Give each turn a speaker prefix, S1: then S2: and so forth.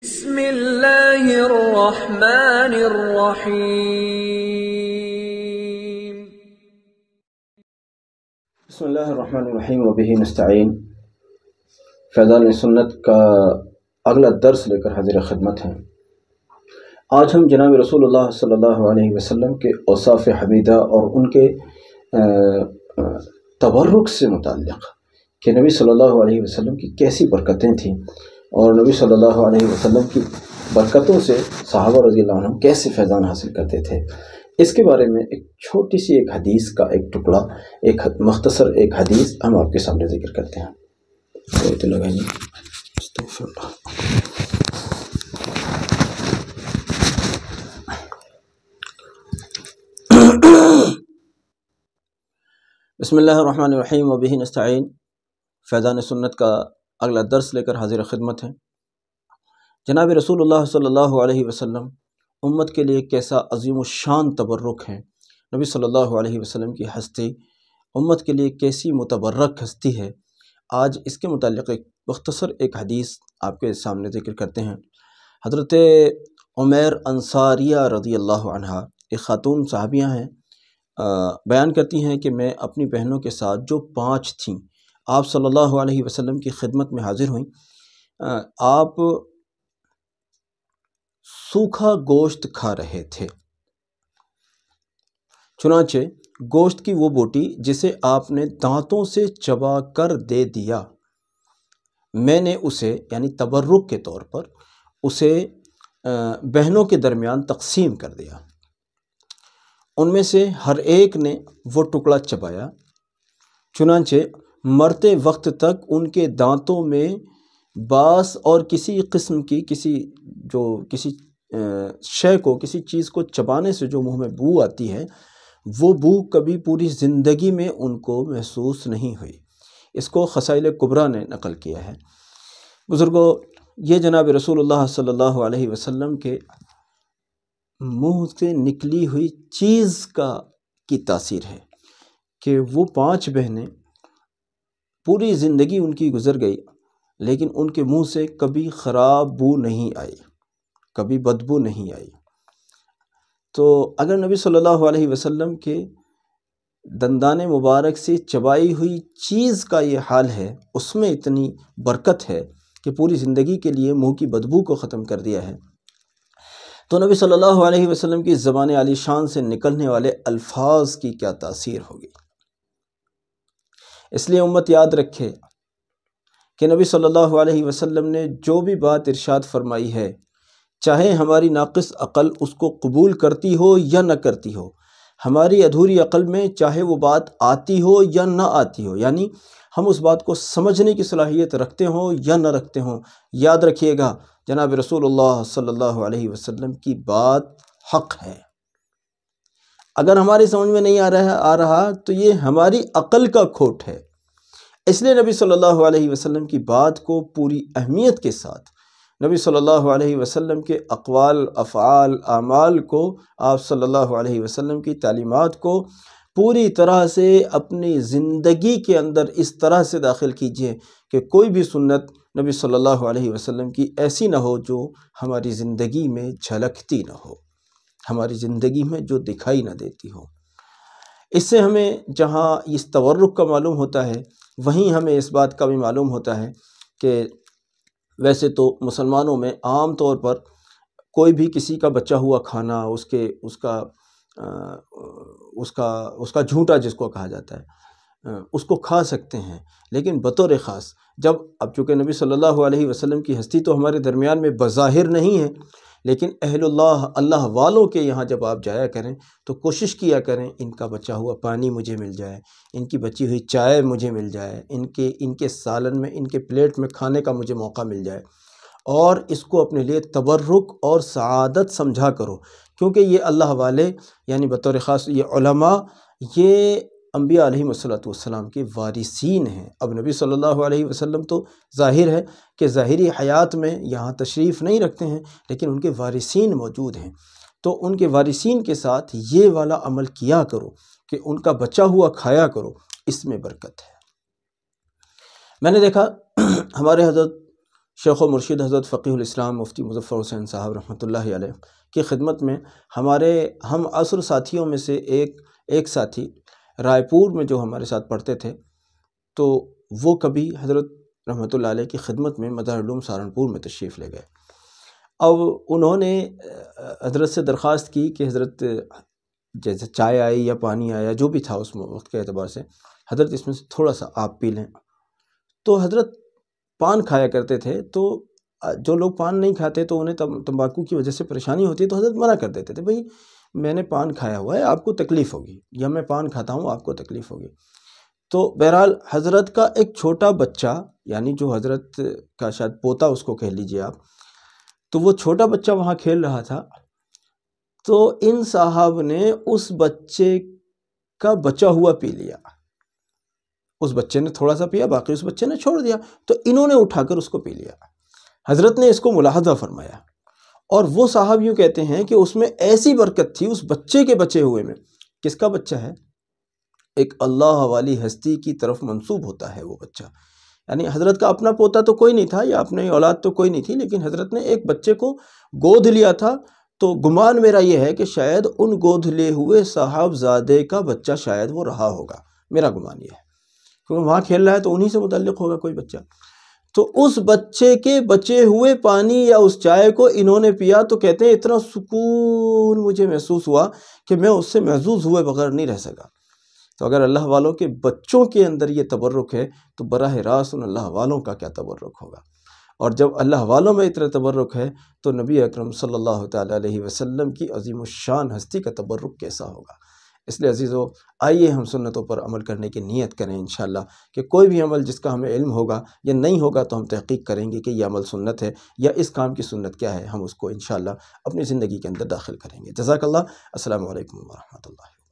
S1: بسم اللہ الرحمن الرحیم۔
S2: بسم اللہ الرحمن الرحیم وبہ نستعین۔ فیضان سنت کا اگلا درس لے کر حاضر خدمت ہیں۔ آج ہم جناب رسول اللہ صلی اللہ علیہ وسلم کے اوصاف حمیدہ اور ان کے تبرک سے متعلق کہ نبی صلی اللہ علیہ وسلم کی کیسی برکتیں تھیں اور نبی صلی اللہ علیہ وسلم کی برکتوں سے صحابہ رضی اللہ عنہ کیسے فیضان حاصل کرتے تھے، اس کے بارے میں ایک چھوٹی سی ایک حدیث کا ایک ٹکڑا، ایک مختصر ایک حدیث ہم آپ کے سامنے ذکر کرتے ہیں۔ بسم اللہ الرحمن الرحیم وبہ نستعین۔ فیضان سنت کا اگلا درس لے کر حاضر خدمت ہیں۔ جناب رسول اللہ صلی اللہ علیہ وسلم امت کے لیے کیسا عظیم الشان تبرک ہیں۔ نبی صلی اللہ علیہ وسلم کی ہستی امت کے لیے کیسی متبرک ہستی ہے، آج اس کے متعلق ایک مختصر ایک حدیث آپ کے سامنے ذکر کرتے ہیں۔ حضرت عمیر انصاریہ رضی اللہ عنہا ایک خاتون صحابیہ ہیں، بیان کرتی ہیں کہ میں اپنی بہنوں کے ساتھ جو 5 تھیں آپ صلی اللہ علیہ وسلم کی خدمت میں حاضر ہوئیں۔ آپ سوکھا گوشت کھا رہے تھے، چنانچہ گوشت کی وہ بوٹی جسے آپ نے دانتوں سے چبا کر دے دیا، میں نے اسے یعنی تبرک کے طور پر اسے بہنوں کے درمیان تقسیم کر دیا۔ ان میں سے ہر ایک نے وہ ٹکڑا چبایا، چنانچہ مرتے وقت تک ان کے دانتوں میں باس اور کسی قسم کی کسی شے کو، کسی چیز کو چبانے سے جو منہ میں بو آتی ہے، وہ بو کبھی پوری زندگی میں ان کو محسوس نہیں ہوئی۔ اس کو خصائل کبریٰ نے نقل کیا ہے۔ بزرگوں، یہ جناب رسول اللہ صلی اللہ علیہ وسلم کے منہ سے نکلی ہوئی چیز کی تاثیر ہے کہ وہ 5 بہنیں پوری زندگی ان کی گزر گئی، لیکن ان کے منہ سے کبھی خراب بو نہیں آئی، کبھی بدبو نہیں آئی۔ تو اگر نبی صلی اللہ علیہ وسلم کے دندان مبارک سے چبائی ہوئی چیز کا یہ حال ہے، اس میں اتنی برکت ہے کہ پوری زندگی کے لیے منہ کی بدبو کو ختم کر دیا ہے، تو نبی صلی اللہ علیہ وسلم کی زبان عالی شان سے نکلنے والے الفاظ کی کیا تاثیر ہوگی۔ اس لیے امت یاد رکھے کہ نبی صلی اللہ علیہ وسلم نے جو بھی بات ارشاد فرمائی ہے، چاہے ہماری ناقص عقل اس کو قبول کرتی ہو یا نہ کرتی ہو، ہماری ادھوری عقل میں چاہے وہ بات آتی ہو یا نہ آتی ہو، یعنی ہم اس بات کو سمجھنے کی صلاحیت رکھتے ہوں یا نہ رکھتے ہوں، یاد رکھیے گا جناب رسول اللہ صلی اللہ علیہ وسلم کی بات حق ہے۔ اگر ہماری سمجھ میں نہیں آ رہا تو یہ ہماری عقل کا کھوٹ ہے۔ اس لیے نبی صلی اللہ علیہ وسلم کی بات کو پوری اہمیت کے ساتھ، نبی صلی اللہ علیہ وسلم کے اقوال، افعال، اعمال کو، آپ صلی اللہ علیہ وسلم کی تعلیمات کو پوری طرح سے اپنی زندگی کے اندر اس طرح سے داخل کیجئے کہ کوئی بھی سنت نبی صلی اللہ علیہ وسلم کی ایسی نہ ہو جو ہماری زندگی میں جھلکتی نہ ہو، ہماری زندگی میں جو دکھائی نہ دیتی ہو۔ اس سے ہمیں جہاں اس تبرک کا معلوم ہوتا ہے، وہیں ہمیں اس بات کا بھی معلوم ہوتا ہے کہ ویسے تو مسلمانوں میں عام طور پر کوئی بھی کسی کا بچا ہوا کھانا، اس کا جھوٹا جس کو کہا جاتا ہے، اس کو کھا سکتے ہیں، لیکن بطور خاص جب اب چونکہ نبی صلی اللہ علیہ وسلم کی ہستی تو ہمارے درمیان میں بظاہر نہیں ہے، لیکن اہل اللہ والوں کے یہاں جب آپ جایا کریں تو کوشش کیا کریں ان کا بچا ہوا پانی مجھے مل جائے، ان کی بچی ہوئی چائے مجھے مل جائے، ان کے سالن میں، ان کے پلیٹ میں کھانے کا مجھے موقع مل جائے، اور اس کو اپنے لیے تبرک اور سعادت سمجھا کرو، کیونکہ یہ اللہ والے یعنی بطور خاص یہ علماء، یہ انبیاء علیہ السلام کے وارثین ہیں۔ اب نبی صلی اللہ علیہ وسلم تو ظاہر ہے کہ ظاہری حیات میں یہاں تشریف نہیں رکھتے ہیں، لیکن ان کے وارثین موجود ہیں، تو ان کے وارثین کے ساتھ یہ والا عمل کیا کرو کہ ان کا بچا ہوا کھایا کرو، اس میں برکت ہے۔ میں نے دیکھا ہمارے حضرت شیخ و مرشد حضرت فقیہ الاسلام مفتی مظفر حسین صاحب رحمۃ اللہ علیہ کی خدمت میں ہمارے ہم عصر ساتھیوں میں سے ایک ساتھی رائے پور میں جو ہمارے ساتھ پڑھتے تھے، تو وہ کبھی حضرت رحمۃ اللہ علیہ کی خدمت میں مدار العلوم سہارنپور میں تشریف لے گئے۔ اب انہوں نے حضرت سے درخواست کی کہ حضرت جیسے چائے آئی یا پانی آیا جو بھی تھا اس وقت کے اعتبار سے، حضرت اس میں سے تھوڑا سا آپ پی لیں۔ تو حضرت پان کھایا کرتے تھے، تو جو لوگ پان نہیں کھاتے تو انہیں تمباکو کی وجہ سے پریشانی ہوتی ہے، تو حضرت منع کر دیتے تھے، بھئی میں نے پان کھایا ہوا ہے، آپ کو تکلیف ہوگی، یا میں پان کھاتا ہوں آپ کو تکلیف ہوگی۔ تو بہرحال حضرت کا ایک چھوٹا بچہ، یعنی جو حضرت کا شاید پوتا اس کو کہہ لیجئے آپ، تو وہ چھوٹا بچہ وہاں کھیل رہا تھا، تو ان صاحب نے اس بچے کا بچا ہوا پی لیا۔ اس بچے نے تھوڑا سا پیا، باقی اس بچے نے چھوڑ دیا، تو انہوں نے اٹھا کر اس کو پی لیا۔ حضرت نے اس کو ملاحظہ فرمایا، اور وہ صاحب یوں کہتے ہیں کہ اس میں ایسی برکت تھی اس بچے کے بچے ہوئے میں۔ کس کا بچہ ہے؟ ایک اللہ والی ہستی کی طرف منسوب ہوتا ہے وہ بچہ، یعنی حضرت کا اپنا پوتا تو کوئی نہیں تھا یا اپنی اولاد تو کوئی نہیں تھی، لیکن حضرت نے ایک بچے کو گود لیا تھا، تو گمان میرا یہ ہے کہ شاید ان گود لے ہوئے صاحبزادے کا بچہ شاید وہ رہا ہوگا، میرا گمان یہ ہے، کیونکہ وہاں کھیل رہا ہے تو انہی سے متعلق ہوگا کوئی بچہ۔ تو اس بچے کے بچے ہوئے پانی یا اس چائے کو انہوں نے پیا، تو کہتے ہیں اتنا سکون مجھے محسوس ہوا کہ میں اس سے محظوظ ہوئے بغیر نہیں رہ سکا۔ تو اگر اللہ والوں کے بچوں کے اندر یہ تبرک ہے تو براہ راست ان اللہ والوں کا کیا تبرک ہوگا، اور جب اللہ والوں میں اتنا تبرک ہے تو نبی اکرم صلی اللہ تعالیٰ علیہ وسلم کی عظیم الشان ہستی کا تبرک کیسا ہوگا۔ اس لیے عزیزو، آئیے ہم سنتوں پر عمل کرنے کی نیت کریں انشاءاللہ، کہ کوئی بھی عمل جس کا ہمیں علم ہوگا یا نہیں ہوگا تو ہم تحقیق کریں گے کہ یہ عمل سنت ہے یا اس کام کی سنت کیا ہے، ہم اس کو انشاءاللہ اپنی زندگی کے اندر داخل کریں گے۔ جزاک اللہ۔ السلام علیکم ورحمۃ اللہ۔